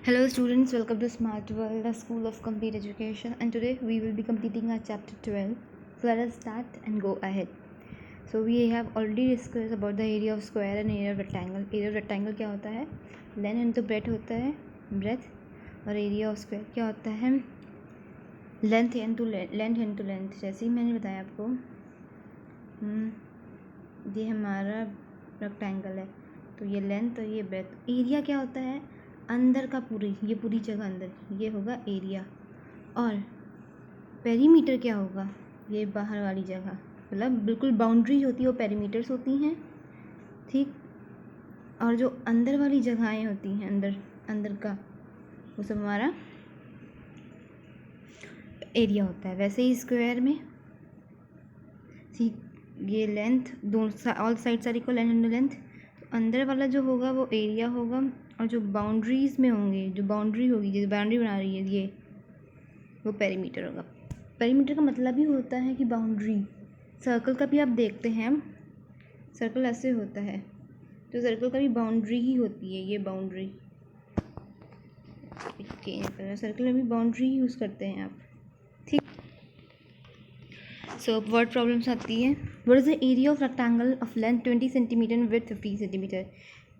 Hello students, welcome to Smart World, the School of Complete Education, and today we will be completing our chapter 12. So let us start and go ahead. So we have already discussed about the area of square and area of rectangle. Area of rectangle क्या होता है? Length into breadth होता है, breadth, और area of square क्या होता है? Length into length. जैसे ही मैंने बताया आपको, ये हमारा रेक्टेंगल है, तो ये लेंथ और ये ब्रेथ. एरिया क्या होता है? अंदर का ये पूरी जगह अंदर, ये होगा एरिया. और पेरीमीटर क्या होगा? ये बाहर वाली जगह, मतलब बिल्कुल बाउंड्री होती है वो पेरीमीटर्स होती हैं, ठीक. और जो अंदर वाली जगहें होती हैं, अंदर का, वो सब हमारा एरिया होता है. वैसे ही स्क्वायर में, ठीक, ये लेंथ दोनों all sides are equal and length. अंदर वाला जो होगा वो एरिया होगा, और जो बाउंड्रीज़ में होंगे, जो बाउंड्री होगी, जो बाउंड्री बना रही है ये, वो पेरीमीटर होगा. पेरीमीटर का मतलब ही होता है कि बाउंड्री. सर्कल का भी आप देखते हैं, सर्कल ऐसे होता है, तो सर्कल का भी बाउंड्री ही होती है. ये बाउंड्री, सर्कल में भी बाउंड्री यूज़ करते हैं आप, ठीक. सो वर्ड प्रॉब्लम्स आती है. What is the area of rectangle of length 20 centimetre and width 15 centimetre.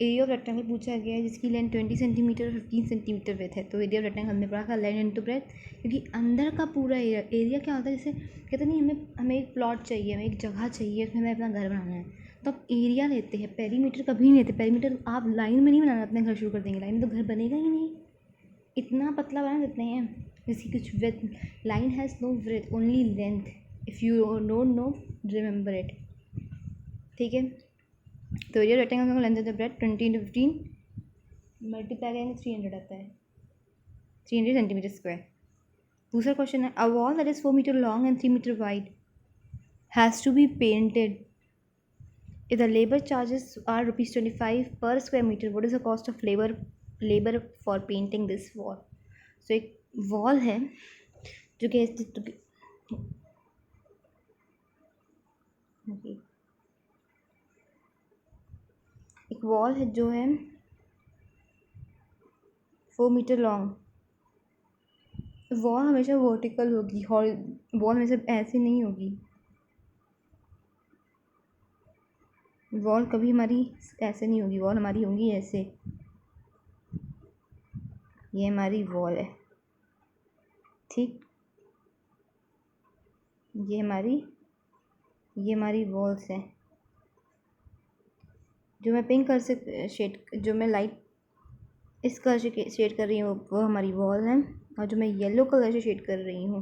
Area of rectangle पूछा गया है जिसकी लेंथ 20 सेंटीमीटर और 15 सेंटीमीटर विड्थ है. तो एरिया ऑफ रेक्टेंगल हमने पढ़ा था लेंथ इनटू ब्रेथ, क्योंकि अंदर का पूरा एरिया क्या होता है, जैसे कहते नहीं, हमें एक प्लॉट चाहिए, हमें एक जगह चाहिए, उसमें हमें अपना घर बनाना है, तो आप एरिया लेते हैं, पेरीमीटर कभी नहीं लेते. पेरीमीटर आप लाइन में नहीं बनाना, अपने घर शुरू कर देंगे, लाइन में तो घर बनेगा ही नहीं, इतना पतला बना देते हैं. जैसे कुछ width, line has no width, only length. If you don't know, remember it, ठीक है. तो एरिया रेक्टेंगल का length of the breadth 20 into 15 multiply करेंगे 300 आता है, 300 सेंटीमीटर स्क्वायर. दूसरा क्वेश्चन है, a wall that is 4 metre long and 3 metre wide has to be painted. If the labour charges are ₹25 per square metre, what is the cost of labour for painting this wall. So एक wall है जो कि एक wall है जो है 4 metre long. Wall हमेशा vertical होगी, वॉल हमेशा ऐसे नहीं होगी. वॉल कभी हमारी ऐसे नहीं होगी, वॉल हमारी होंगी ऐसे. ये हमारी वॉल है, ठीक. ये हमारी वॉल्स हैं. जो मैं पिंक कलर से शेड, जो मैं लाइट इस कलर से शेड कर रही हूँ, वो हमारी वॉल है. और जो मैं येलो कलर से शेड कर रही हूँ,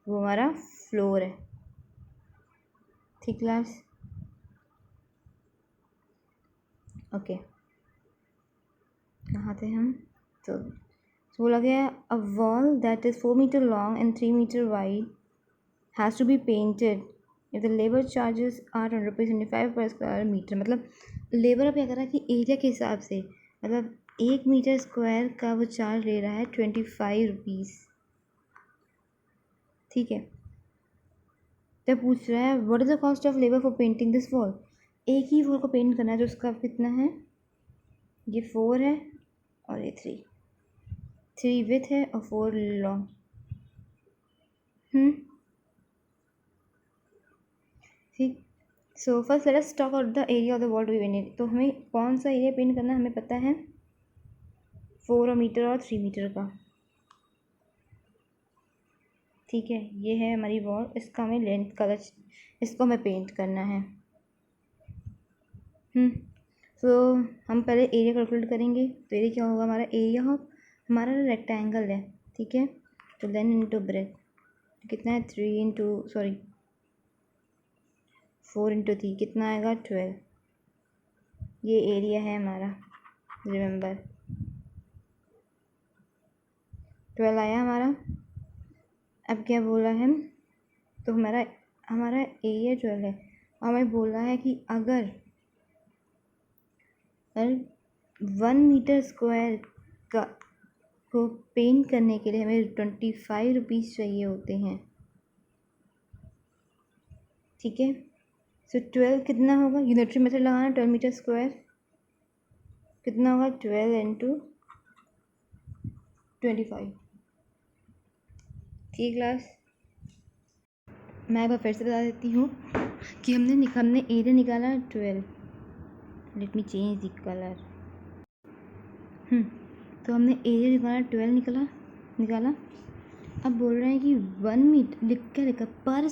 वो हमारा फ्लोर है, ठीक क्लास. ओके, कहाँ थे हम? तो बोला गया, a wall that is 4 metre long and 3 metre wide has to be painted if the labour charges are ₹25 per square metre. मतलब लेबर अब क्या कर रहा है कि एरिया के हिसाब से, मतलब 1 मीटर स्क्वायर का वो चार्ज ले रहा है ₹25, ठीक है. तो पूछ रहा है, what is the cost of labour for painting this wall. एक ही वॉल को पेंट करना है, तो उसका कितना है? ये 4 है और ये 3 विथ है और 4 लॉन्ग. ठीक. So first let us talk out the area of the wall to be painted. तो हमें कौन सा एरिया पेंट करना है, हमें पता है 4 मीटर और 3 मीटर का, ठीक है. ये है हमारी वॉल, इसका हमें लेंथ कलर, इसको हमें पेंट करना है. तो हम पहले एरिया कैलकुलेट करेंगे. तो एरिया क्या होगा हमारा? एरिया हो हमारा रेक्टेंगल है, ठीक है. तो लेंथ इंटू ब्रेथ कितना है? 4 इंटू 3 कितना आएगा? 12. ये एरिया है हमारा, रिमेंबर 12 आया हमारा. अब क्या बोला है? तो हमारा एरिया 12 है, और हमें बोला है कि अगर 1 मीटर स्क्वायर को पेंट करने के लिए हमें ₹25 चाहिए होते हैं, ठीक है. सो 12 कितना होगा? यूनिटरी मेथड लगाना, 12 मीटर स्क्वायर कितना होगा 12 इंटू 25। ठीक क्लास, मैं एक बार फिर से बता देती हूँ कि हमने एरिया निकाला 12। Let me change the colour. तो हमने एरिया निकाला 12 निकाला। अब बोल रहे हैं कि 1 मीटर लिखा पर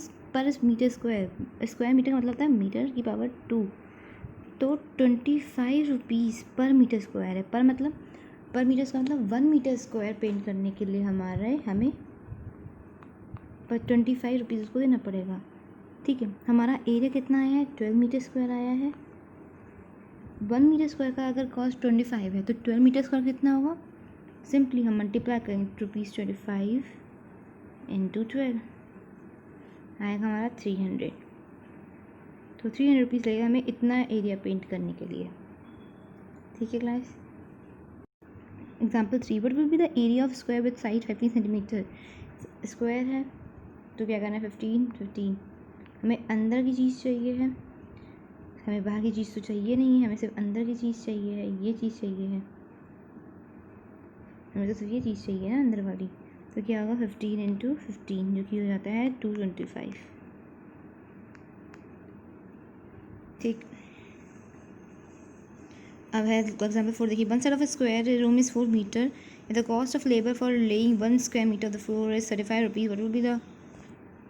मीटर स्क्वायर मीटर का मतलब होता है मीटर की पावर 2। तो 25 रुपीज़ पर मीटर स्क्वायर है। पर मीटर स्क्वायर मतलब 1 मीटर स्क्वायर पेंट करने के लिए हमें पर 25 रुपीज़ उसको देना पड़ेगा। ठीक है, हमारा एरिया कितना आया है 12 मीटर स्क्वायर आया है। 1 मीटर स्क्वायर का अगर कॉस्ट 25 है तो 12 मीटर स्क्वायर कितना होगा, सिंपली हम मल्टीप्लाई करेंगे ₹25 इंटू 12 आएगा हमारा 300। तो 300 रुपीज़ लगेगा हमें इतना एरिया पेंट करने के लिए। ठीक है class, example 3, what will be the area of square with side 15 centimetre. Square है तो क्या करना है 15। हमें अंदर की चीज़ चाहिए है, हमें बाहर की चीज़ तो चाहिए नहीं है, हमें सिर्फ अंदर की चीज़ चाहिए है, ये चीज़ चाहिए है, हमें तो सिर्फ ये चीज़ चाहिए ना अंदर वाली। तो क्या होगा 15 इंटू 15 जो कि हो जाता है 225। ठीक, अब है एग्जाम्पल 4 देखिए, 1 side of square room is 4 metre, the cost of labour for laying 1 square metre of the floor is 35 rupees, what will be the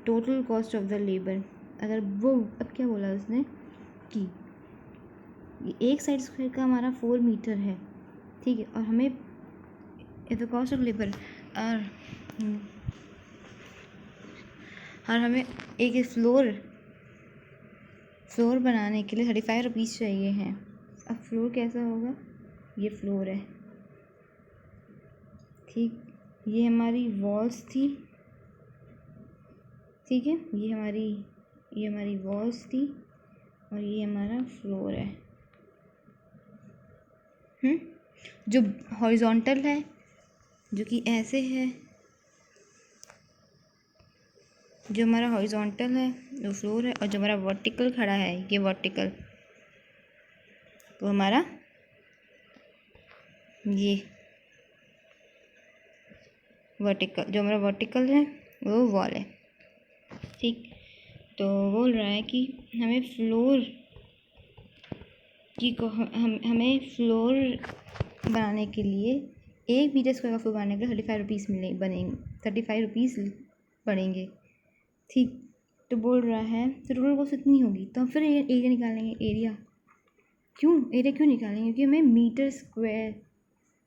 total cost of the labour. अगर वो अब क्या बोला उसने कि एक साइड स्क्वायर का हमारा 4 मीटर है, ठीक है, और हमें द कॉस्ट ऑफ लेबर और हमें एक फ्लोर बनाने के लिए 35 रुपीज़ चाहिए हैं। अब फ्लोर कैसा होगा, ये फ्लोर है, ठीक, ये हमारी वॉल्स थी, ठीक है, ये हमारी वॉल्स थी और ये हमारा फ्लोर है। जो हॉरिजॉन्टल है जो कि ऐसे है, जो हमारा हॉरिजॉन्टल है वो फ्लोर है, और जो हमारा वर्टिकल खड़ा है ये वर्टिकल, तो हमारा ये वर्टिकल, जो हमारा वर्टिकल है वो वॉल है। ठीक, तो बोल रहा है कि हमें फ्लोर की हमें फ्लोर बनाने के लिए 1 मीटर स्क्वायर का फ्लोर बनाने के लिए 35 रुपीज़ बनेंगे, 35 रुपीज़ पड़ेंगे। ठीक, तो बोल रहा है तो टोटल कॉस्ट इतनी होगी, तो हम फिर एरिया निकालेंगे। एरिया क्यों निकालेंगे, क्योंकि हमें मीटर स्क्वायर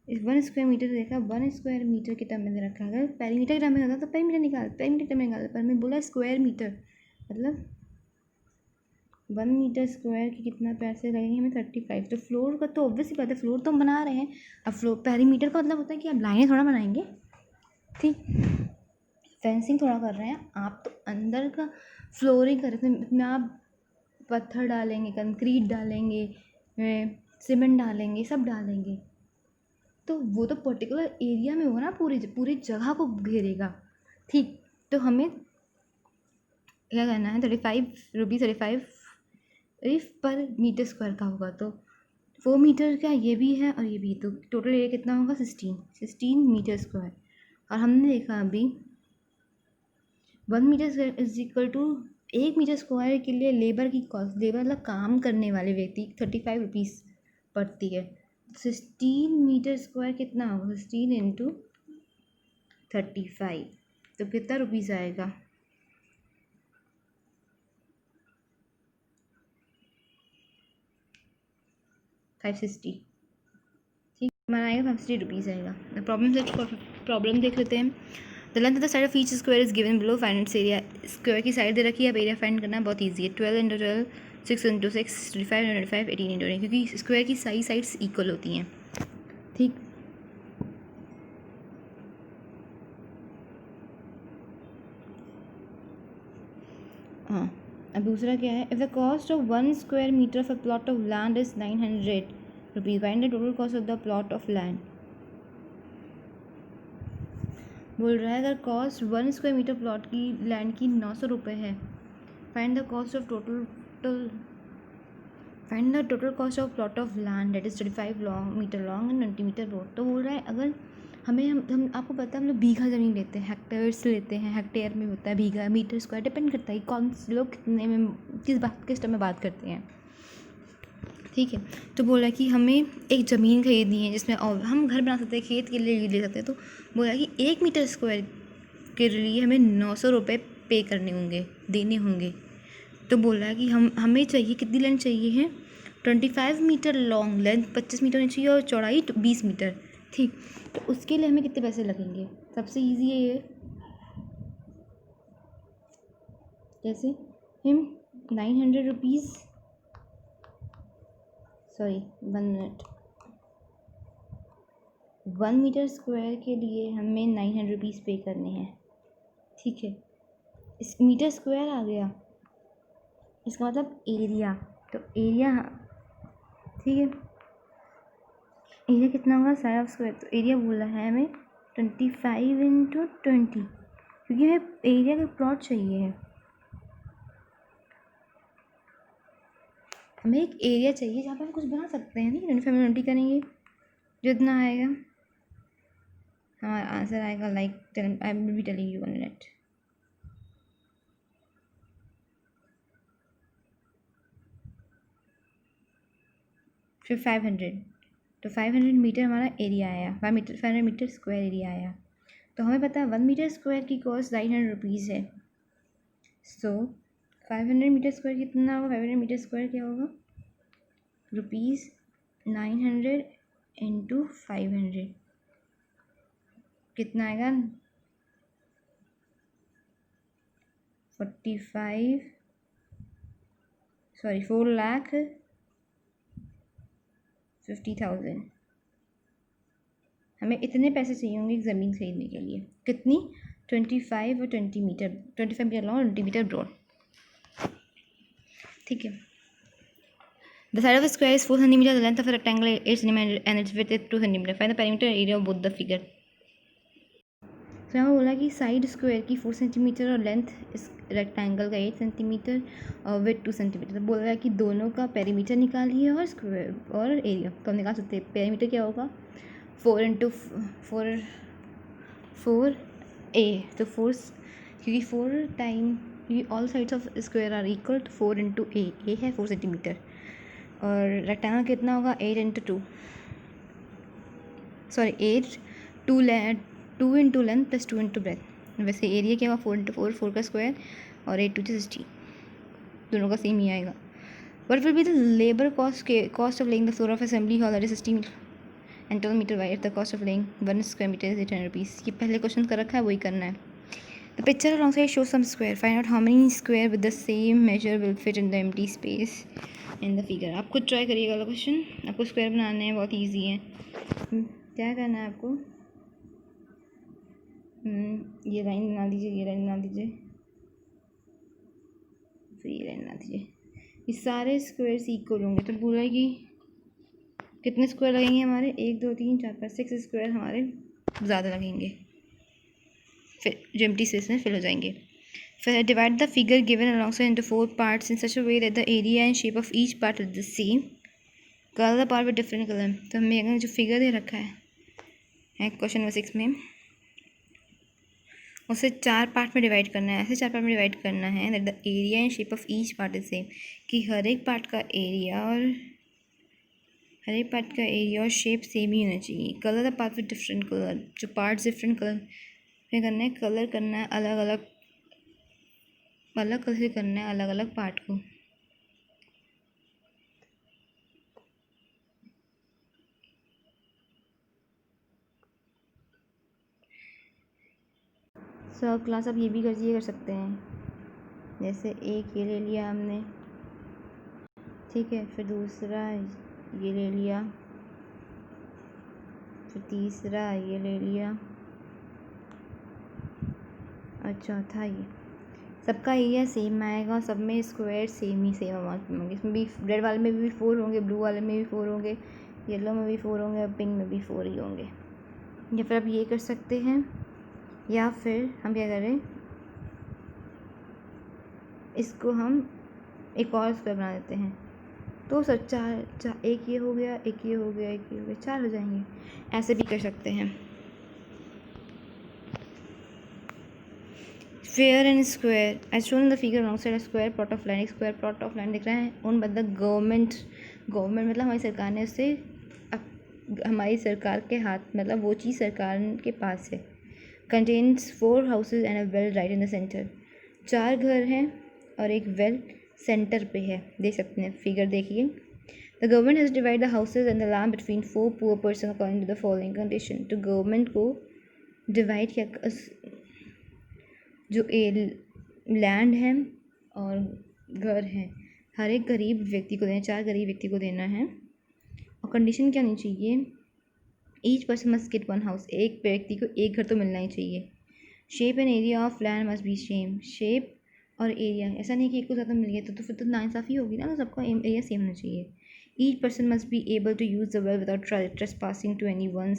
1 स्क्वायर मीटर देखा, 1 स्क्वायर मीटर के टर्म में रखा। अगर पेरीमीटर के टर्म में होता तो पेरीमीटर टर्म में निकाल, पर मैं बोला स्क्वायर मीटर, मतलब 1 मीटर स्क्वायर के कितना पैसे लगेंगे हमें 35। तो फ्लोर का तो ऑब्वियसली बात है, फ्लोर तो हम बना रहे हैं। अब फ्लोर पेरीमीटर का मतलब होता है कि आप लाइनें थोड़ा बनाएंगे, ठीक, फेंसिंग थोड़ा कर रहे हैं आप, तो अंदर का फ्लोरिंग कर रहे हैं, इसमें आप पत्थर डालेंगे, कंक्रीट डालेंगे, सीमेंट डालेंगे, सब डालेंगे, तो वो तो पर्टिकुलर एरिया में होगा ना, पूरी जगह को घेरेगा। ठीक, तो हमें क्या करना है 35 पर मीटर स्क्वायर का होगा, तो 4 मीटर का ये भी है और ये भी, तो टोटल एरिया कितना होगा 16 मीटर स्क्वायर। और हमने देखा अभी 1 metre square is equal to 1 metre square के लिए लेबर की कॉस्ट, लेबर मतलब काम करने वाले व्यक्ति 35 रुपीज़ पड़ती है। 16 मीटर स्क्वायर कितना होगा, 16 इंटू 35, तो कितना रुपीज़ आएगा, 560। ठीक, हमारा आएगा 560 रुपीज़ आएगा। प्रॉब्लम देख लेते हैं। The length of the side of each square is given below, find its area. Square की साइड दे रखी है, अब एरिया फाइंड करना बहुत ईजी है। 12 इंटू 12, 6 इंटू 6, 35 इंटू 5, 18 इंटू 8, क्योंकि स्क्वायर की सारी साइड्स इक्वल होती हैं। ठीक, हाँ, अब दूसरा क्या है, if the cost of 1 square metre of a plot of land is 900 rupees, find the total cost of the plot of land. बोल रहा है अगर कॉस्ट 1 स्क्वायर मीटर प्लॉट की लैंड की 900 रुपये है, find the cost of total find the total cost of plot of land that is 35 meter long and 20 meter broad. तो बोल रहा है अगर हमें हम आपको पता है हम लोग बीघा ज़मीन लेते हैं, हेक्टेयर्स लेते हैं, हेक्टेयर में होता है बीघा, मीटर स्क्वायर, डिपेंड करता है कौन से लोग कितने में किस टर्म में बात करते हैं, ठीक है। तो बोला कि हमें एक ज़मीन खरीदनी है जिसमें और हम घर बना सकते हैं, खेत के लिए ले सकते हैं। तो बोला कि 1 मीटर स्क्वायर के लिए हमें 900 रुपये पे करने होंगे, देने होंगे। तो बोला कि हमें चाहिए कितनी लेंथ चाहिए है, 25 मीटर लॉन्ग, लेंथ 25 मीटर होनी चाहिए और चौड़ाई 20 मीटर, ठीक। तो उसके लिए हमें कितने पैसे लगेंगे? सबसे ईजी है ये, जैसे हम 900 rupees, sorry 1 minute, 1 metre square के लिए हमें 900 रुपीज़ पे करने हैं, ठीक है। इस मीटर स्क्वायर आ गया, इसका मतलब एरिया। तो एरिया, ठीक है, एरिया कितना होगा साइड ऑफ स्क्वायर। तो एरिया बोला है हमें 25 इंटू 20, क्योंकि हमें एरिया का प्लॉट चाहिए है, हमें एक एरिया चाहिए जहाँ पर हम कुछ बना सकते हैं। नहीं 25 में 20 करेंगे, जितना आएगा हमारा आंसर आएगा, like I will be telling you 1 minute. फिर 500, तो 500 मीटर हमारा एरिया आया, 500 मीटर स्क्वायर एरिया आया। तो हमें पता है 1 मीटर स्क्वायर की कॉस्ट 900 रुपीज़ है। सो 500 मीटर स्क्वायर कितना होगा, 500 मीटर स्क्वायर क्या होगा, रुपीज़ 900 इंटू 500, कितना आएगा 4,50,000। हमें इतने पैसे चाहिए होंगे एक ज़मीन खरीदने के लिए, कितनी, 25 और 20 मीटर, 25 मीटर लॉन्ग और 20 मीटर ब्रॉड, ठीक है। The side of a square is 4 cm, the length of a rectangle 8 cm and its width is 2 cm. Find the perimeter area of both the figure. तो यहाँ बोला कि side square की 4 centimetre और length इस rectangle का 8 centimetre और with 2 centimetre. तो बोल रहा है कि दोनों का पेरीमीटर निकालिए और स्क्वायर और एरिया। तो हम निकाल सकते हैं, पेरीमीटर क्या होगा 4 इंटू 4 ए, तो 4 क्योंकि 4 टाइम, क्योंकि all sides of square are equal, तो 4 इंटू ए है 4 सेंटीमीटर और रेक्टेंगल कितना होगा 8 into 2, sorry 2 into length plus 2 into breadth. वैसे एरिया क्या होगा 4 इंटू 4 का स्क्वायर और 8 टू 60, दोनों का सेम ही आएगा। What will be the labour cost of laying the floor of assembly hall that is 60 and 12 meter wide, the cost of laying 1 square meter is 800 rupees. ये पहले क्वेश्चन कर रखा है, वही करना है। The picture along side show some square, find out how many square with the same measure will fit in the empty space in the figure. आप खुद ट्राई करिएगा वाला क्वेश्चन, आपको स्क्वायर बनाने हैं, बहुत ईजी है। क्या करना है आपको, ये लाइन बना दीजिए, ये लाइन बना दीजिए, फिर ये लाइन बना दीजिए, ये सारे स्क्वायर इक्वल होंगे। तो बोला कि कितने स्क्वायर लगेंगे हमारे, 1 2 3 4 5 6 स्क्वायर हमारे ज़्यादा लगेंगे, फिर जो एम्प्टी स्पेस में फिल हो जाएंगे। फिर divide the figure given alongside into 4 parts in such a way that the area and shape of each part is the same, colour the part with different colour. तो हमें अगर जो figure दे रखा है क्वेश्चन नंबर 6 में, उसे 4 part में divide करना है, ऐसे 4 पार्ट में डिवाइड करना है that the area and shape of each part is same, कि हर एक पार्ट का एरिया और शेप सेम ही होना चाहिए। Colour the part with different colour, जो पार्ट्स डिफरेंट कलर में करना है, कलर करना है अलग अलग कलर करना है अलग अलग पार्ट को। सो क्लास आप ये भी कर सकते हैं, जैसे एक ये ले लिया हमने, ठीक है, फिर दूसरा ये ले लिया, फिर तीसरा ये ले लिया और चौथा ये। सबका एरिया सेम आएगा, सब में स्क्वायर सेम अमाउंट में होंगे। इसमें भी रेड वाले में भी 4 होंगे, ब्लू वाले में भी 4 होंगे, येलो में भी 4 होंगे और पिंक में भी 4 ही होंगे। या फिर आप ये कर सकते हैं, या फिर हम क्या करें, इसको हम एक और स्क्वायर बना देते हैं, तो सर चार एक ये हो गया, एक ये हो गया, एक ये हो गया, 4 हो जाएंगे। ऐसे भी कर सकते हैं। Fair and square as shown the figure wrong side square plot of land, एक स्क्वायर प्लॉट ऑफ लैंड दिख रहा है। उन मतलब गवर्नमेंट मतलब हमारी सरकार ने उससे हमारी सरकार के हाथ मतलब वो चीज़ सरकार के पास है। Contains 4 houses and a well right in the centre, 4 घर हैं और एक वेल सेंटर पे है। देख सकते हैं, फिगर देखिए। The government has divide the houses and the land between 4 poor person according to the following condition. तो गवर्नमेंट को डिवाइड किया, जो लैंड है और घर है हर एक गरीब व्यक्ति को देना, 4 गरीब व्यक्ति को देना है। और कंडीशन क्या होनी चाहिए, each person must get 1 house, एक व्यक्ति को एक घर तो मिलना ही चाहिए। Shape and area of land must be same, shape और एरिया ऐसा नहीं कि एक को ज़्यादा मिल गया तो फिर तो नाइंसाफ़ी होगी ना, तो सबका एरिया सेम होना चाहिए। Each person must be able to use the well without trespassing to anyone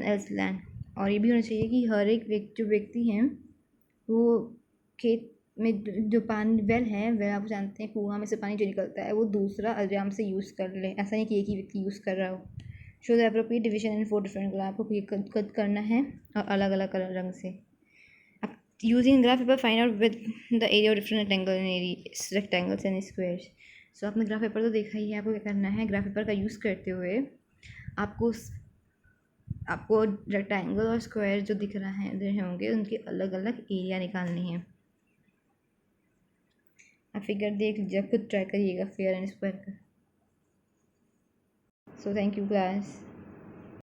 else land. और ये भी होना चाहिए कि हर एक जो व्यक्ति हैं वो खेत में जो पानी वेल है, वेल आप जानते हैं कुआं में से पानी जो निकलता है वो दूसरा आराम से यूज़ कर ले, ऐसा नहीं कि एक ही व्यक्ति यूज़ कर रहा हो। Show the appropriate division in 4 different colour, आपको ये कट करना है और अलग अलग कलर रंग से। अब using graph paper find out with the area of different rectangles and squares. So आपने ग्राफ पेपर तो देखा ही है, आपको क्या करना है, ग्राफ पेपर का यूज़ करते हुए आपको रेक्टेंगल और स्क्वायर जो दिख रहे होंगे उनके अलग अलग एरिया निकालनी है। आप फिगर देख लीजिए, खुद ट्राई करिएगा फेयर एंड स्क्वायर का। So thank you class.